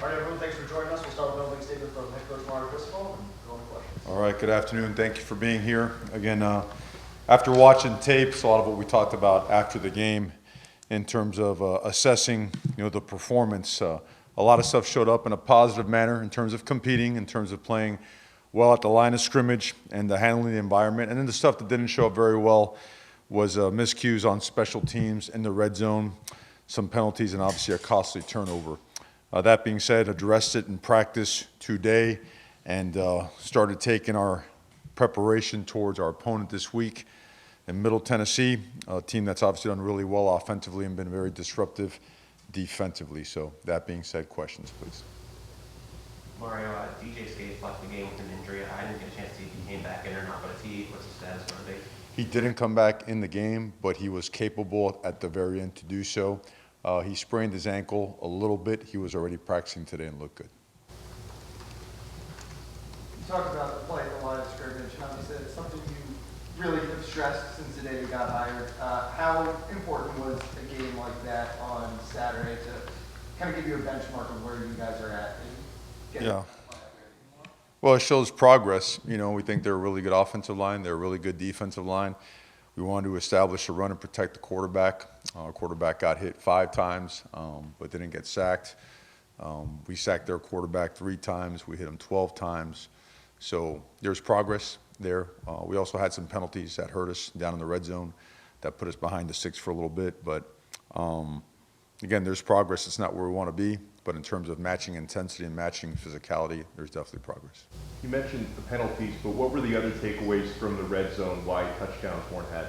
All right, everyone, thanks for joining us. We'll start with an opening statement from head coach Cristobal and go into questions. All right, good afternoon. Thank you for being here. Again, after watching tapes, a lot of what we talked about after the game in terms of assessing, the performance, a lot of stuff showed up in a positive manner in terms of competing, in terms of playing well at the line of scrimmage and handling the environment. And then the stuff that didn't show up very well was miscues on special teams in the red zone, some penalties, and obviously a costly turnover. That being said, addressed it in practice today and started taking our preparation towards our opponent this week in Middle Tennessee, a team that's obviously done really well offensively and been very disruptive defensively. So that being said, questions, please. Mario, DJ Skates left the game with an injury. I didn't get a chance to see if he came back in or not, but what's his status going to be? He didn't come back in the game, but he was capable at the very end to do so. He sprained his ankle a little bit. He was already practicing today and looked good. You talked about the play at the line of scrimmage, and obviously it's something you really have stressed since the day you got hired. How important was a game like that on Saturday to kind of give you a benchmark of where you guys are at? Yeah. Well, it shows progress. We think they're a really good offensive line. They're a really good defensive line. We wanted to establish a run and protect the quarterback. Our quarterback got hit 5 times, but didn't get sacked. We sacked their quarterback 3 times. We hit him 12 times. So there's progress there. We also had some penalties that hurt us down in the red zone that put us behind the 6 for a little bit. But, again, there's progress. It's not where we want to be. But in terms of matching intensity and matching physicality, there's definitely progress. You mentioned the penalties, but what were the other takeaways from the red zone, why touchdowns weren't had?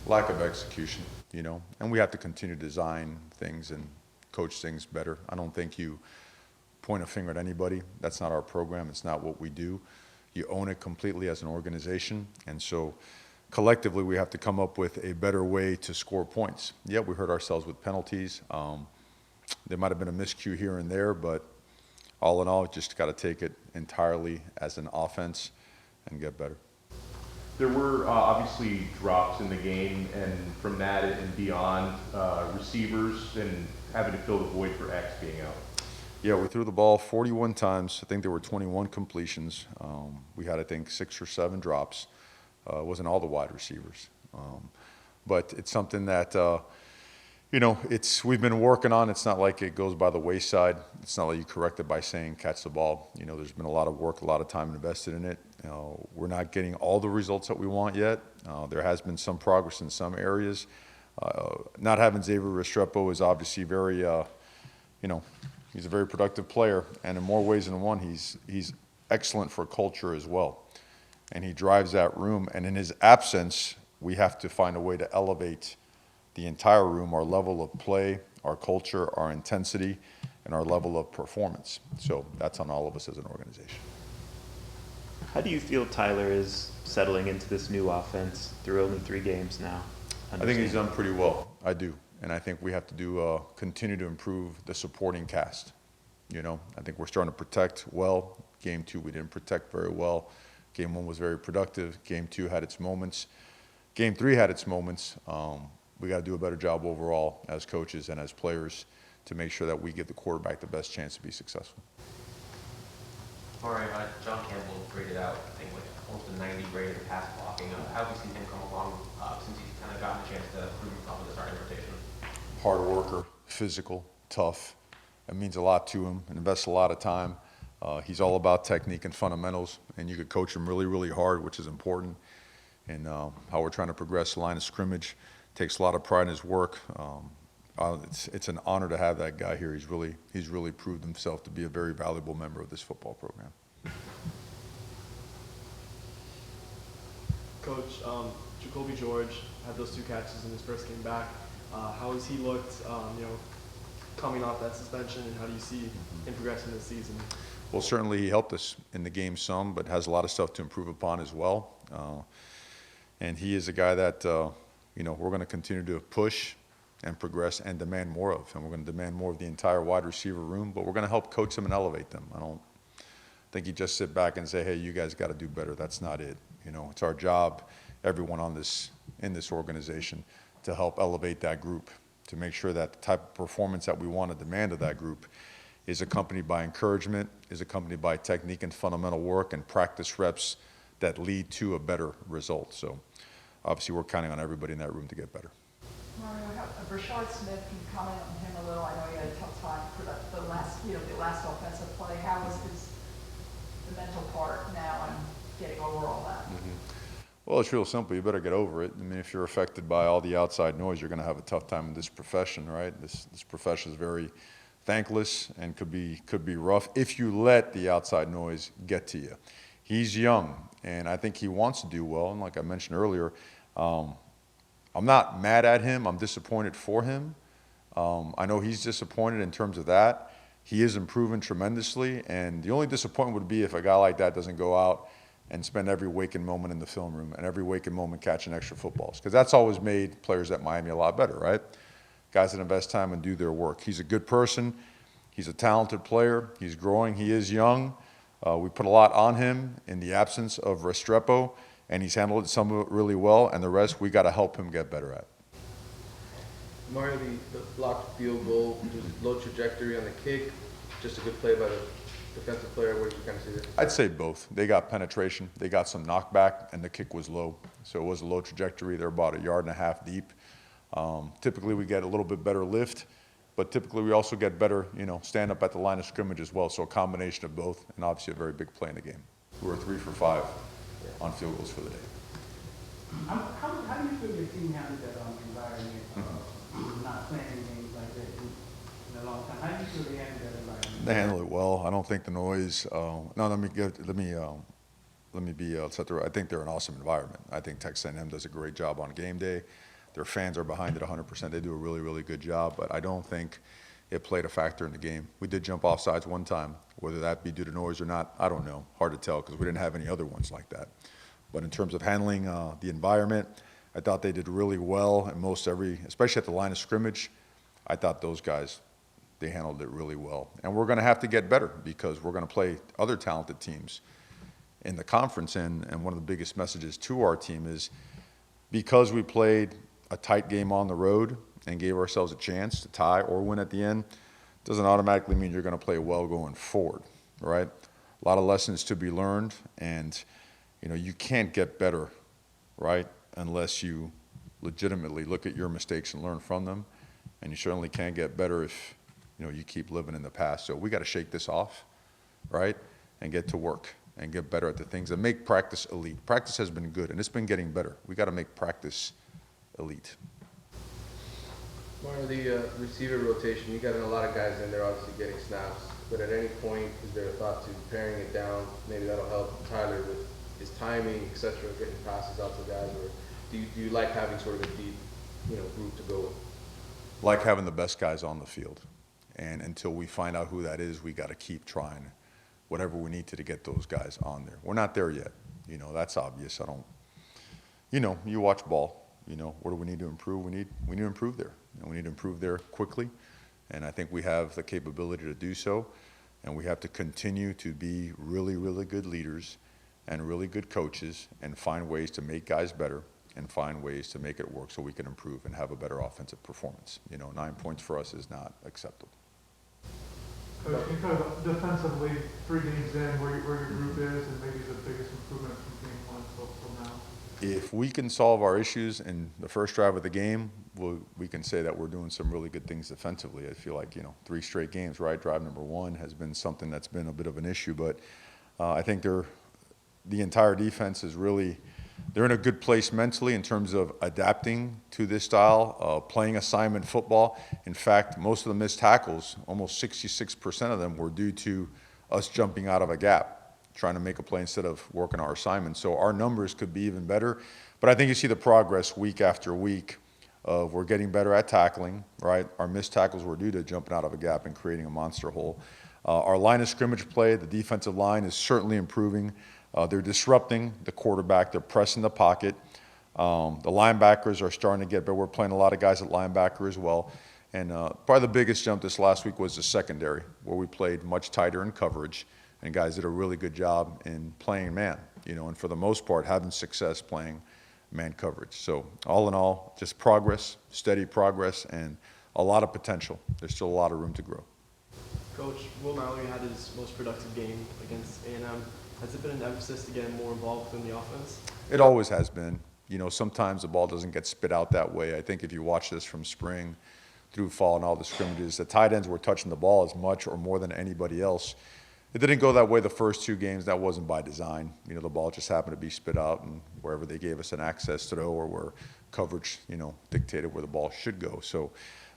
Lack of execution, and we have to continue to design things and coach things better. I don't think you point a finger at anybody. That's not our program. It's not what we do. You own it completely as an organization. And so collectively, we have to come up with a better way to score points. Yeah, we hurt ourselves with penalties. There might have been a miscue here and there, but all in all, just got to take it entirely as an offense and get better. There were obviously drops in the game, and from that and beyond, receivers and having to fill the void for X being out. Yeah, we threw the ball 41 times. I think there were 21 completions. We had, I think, 6 or 7 drops. It wasn't all the wide receivers. But it's something that we've been working on. It's not like it goes by the wayside. It's not like you correct it by saying catch the ball. There's been a lot of work, a lot of time invested in it. We're not getting all the results that we want yet. There has been some progress in some areas. Not having Xavier Restrepo is obviously very, he's a very productive player, and in more ways than one, he's excellent for culture as well. And he drives that room, and in his absence, we have to find a way to elevate the entire room, our level of play, our culture, our intensity, and our level of performance. So that's on all of us as an organization. How do you feel Tyler is settling into this new offense through only 3 games now? I think he's done pretty well. I do. And I think we have to continue to improve the supporting cast. I think we're starting to protect well. Game 2, we didn't protect very well. Game 1 was very productive. Game 2 had its moments. Game 3 had its moments. We got to do a better job overall as coaches and as players to make sure that we give the quarterback the best chance to be successful. All right, John Campbell graded out, I think, almost a 90 grade in pass blocking. How have you seen him come along since he's kind of gotten a chance to prove himself in the starting rotation? Hard worker, physical, tough. It means a lot to him and invests a lot of time. He's all about technique and fundamentals, and you could coach him really, really hard, which is important. And how we're trying to progress the line of scrimmage. Takes a lot of pride in his work. It's an honor to have that guy here. He's really proved himself to be a very valuable member of this football program. Coach, Jacoby George had those 2 catches in his first game back. How has he looked, coming off that suspension, and how do you see him progressing this season? Well, certainly he helped us in the game some, but has a lot of stuff to improve upon as well. And he is a guy that we're going to continue to push and progress and demand more of. And we're going to demand more of the entire wide receiver room, but we're going to help coach them and elevate them. I don't think you just sit back and say, hey, you guys got to do better. That's not it. It's our job, everyone in this organization, to help elevate that group, to make sure that the type of performance that we want to demand of that group is accompanied by encouragement, is accompanied by technique and fundamental work and practice reps that lead to a better result. So obviously we're counting on everybody in that room to get better. Mario, Brashard Smith, can you comment on him a little? I know he had a tough time for the last offensive play. How is the mental part now and getting over all that? Well, it's real simple. You better get over it. I mean, if you're affected by all the outside noise, you're going to have a tough time in this profession, right? This profession is very thankless and could be rough if you let the outside noise get to you. He's young, and I think he wants to do well. And like I mentioned earlier, I'm not mad at him. I'm disappointed for him. I know he's disappointed in terms of that. He is improving tremendously, and the only disappointment would be if a guy like that doesn't go out and spend every waking moment in the film room and every waking moment catching extra footballs, because that's always made players at Miami a lot better, right? Guys that invest time and do their work. He's a good person. He's a talented player. He's growing. He is young. We put a lot on him in the absence of Restrepo, and he's handled some of it really well, and the rest we got to help him get better at. Mario, the blocked field goal, was low trajectory on the kick, just a good play by the defensive player. What did you kind of see there? I'd say both. They got penetration, they got some knockback, and the kick was low. So it was a low trajectory. They're about 1.5 yards deep. Typically we get a little bit better lift, but typically we also get better, stand up at the line of scrimmage as well. So a combination of both, and obviously a very big play in the game. We were 3 for 5 on field goals for the day. How do you feel your team handled that environment, not playing games like that in a long time? How do you feel they handled that environment? They handle it well. I don't think the noise. Let me be set the. I think they're an awesome environment. I think Texas A&M does a great job on game day. Their fans are behind it 100%. They do a really, really good job. But I don't think it played a factor in the game. We did jump off sides one time. Whether that be due to noise or not, I don't know. Hard to tell because we didn't have any other ones like that. But in terms of handling the environment, I thought they did really well. And especially at the line of scrimmage, I thought those guys, they handled it really well. And we're going to have to get better because we're going to play other talented teams in the conference. And one of the biggest messages to our team is because we played a tight game on the road and gave ourselves a chance to tie or win at the end, doesn't automatically mean you're going to play well going forward, right? A lot of lessons to be learned, and you can't get better, right, unless you legitimately look at your mistakes and learn from them. And you certainly can't get better if you keep living in the past. So we got to shake this off, right, and get to work and get better at the things that make practice elite. Practice has been good, and it's been getting better. We got to make practice elite. Mario, the receiver rotation, you got a lot of guys in there obviously getting snaps, but at any point, is there a thought to paring it down? Maybe that'll help Tyler with his timing, et cetera, getting passes out to guys, or do you like having sort of a deep, group to go with? Like having the best guys on the field. And until we find out who that is, we got to keep trying whatever we need to get those guys on there. We're not there yet. That's obvious. You watch ball. What do we need to improve? We need to improve there. And we need to improve there quickly. And I think we have the capability to do so. And we have to continue to be really, really good leaders and really good coaches and find ways to make guys better and find ways to make it work so we can improve and have a better offensive performance. 9 points for us is not acceptable. Coach, can you kind of defensively, 3 games in, where your group is and maybe the biggest improvement from game 1 till now? If we can solve our issues in the first drive of the game, we can say that we're doing some really good things defensively. I feel like, 3 straight games, right? Drive number 1 has been something that's been a bit of an issue, but I think the entire defense is really, they're in a good place mentally in terms of adapting to this style, playing assignment football. In fact, most of the missed tackles, almost 66% of them, were due to us jumping out of a gap, trying to make a play instead of working our assignment. So our numbers could be even better. But I think you see the progress week after week of we're getting better at tackling, right? Our missed tackles were due to jumping out of a gap and creating a monster hole. Our line of scrimmage play, the defensive line is certainly improving. They're disrupting the quarterback. They're pressing the pocket. The linebackers are starting to get better. We're playing a lot of guys at linebacker as well. And probably the biggest jump this last week was the secondary, where we played much tighter in coverage. And guys did a really good job in playing man, and for the most part, having success playing man coverage. So all in all, just progress, steady progress, and a lot of potential. There's still a lot of room to grow. Coach, Will Mallory had his most productive game against A&M. Has it been an emphasis to get more involved in the offense? It always has been. You know, sometimes the ball doesn't get spit out that way. I think if you watch this from spring through fall and all the scrimmages, the tight ends were touching the ball as much or more than anybody else. It didn't go that way the first 2 games. That wasn't by design. You know, the ball just happened to be spit out and wherever they gave us an access throw or where coverage, you know, dictated where the ball should go. So,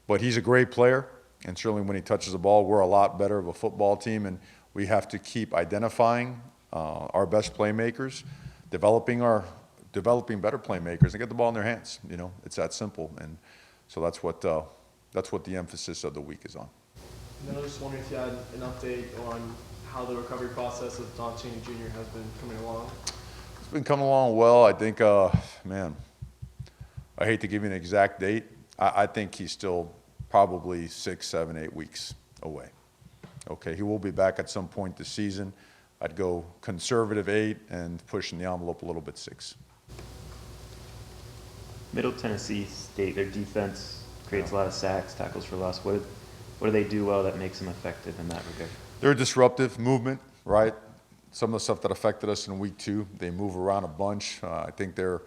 but he's a great player, and certainly when he touches the ball, we're a lot better of a football team, and we have to keep identifying our best playmakers, developing better playmakers, and get the ball in their hands. You know, it's that simple, and so that's what the emphasis of the week is on. And then I was just wondering if you had an update on how the recovery process of Don Cheney Jr. has been coming along. It's been coming along well. I think, man, I hate to give you an exact date. I think he's still probably 6, 7, 8 weeks away. Okay, he will be back at some point this season. I'd go conservative 8 and pushing the envelope a little bit 6. Middle Tennessee State, their defense creates a lot of sacks, tackles for loss. What do they do well that makes them effective in that regard? They're a disruptive movement, right? Some of the stuff that affected us in week 2, they move around a bunch. I think they're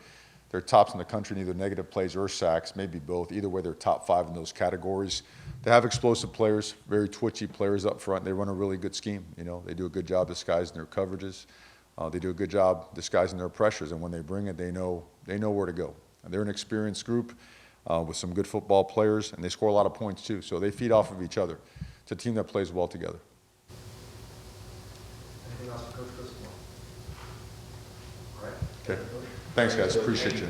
tops in the country in either negative plays or sacks, maybe both. Either way, they're top 5 in those categories. They have explosive players, very twitchy players up front. They run a really good scheme. You know, they do a good job disguising their coverages. They do a good job disguising their pressures, and when they bring it, they know where to go. And they're an experienced group with some good football players, and they score a lot of points too. So they feed off of each other. It's a team that plays well together. Anything else for Coach Cristobal? All right. Okay. Thanks, guys. Appreciate you.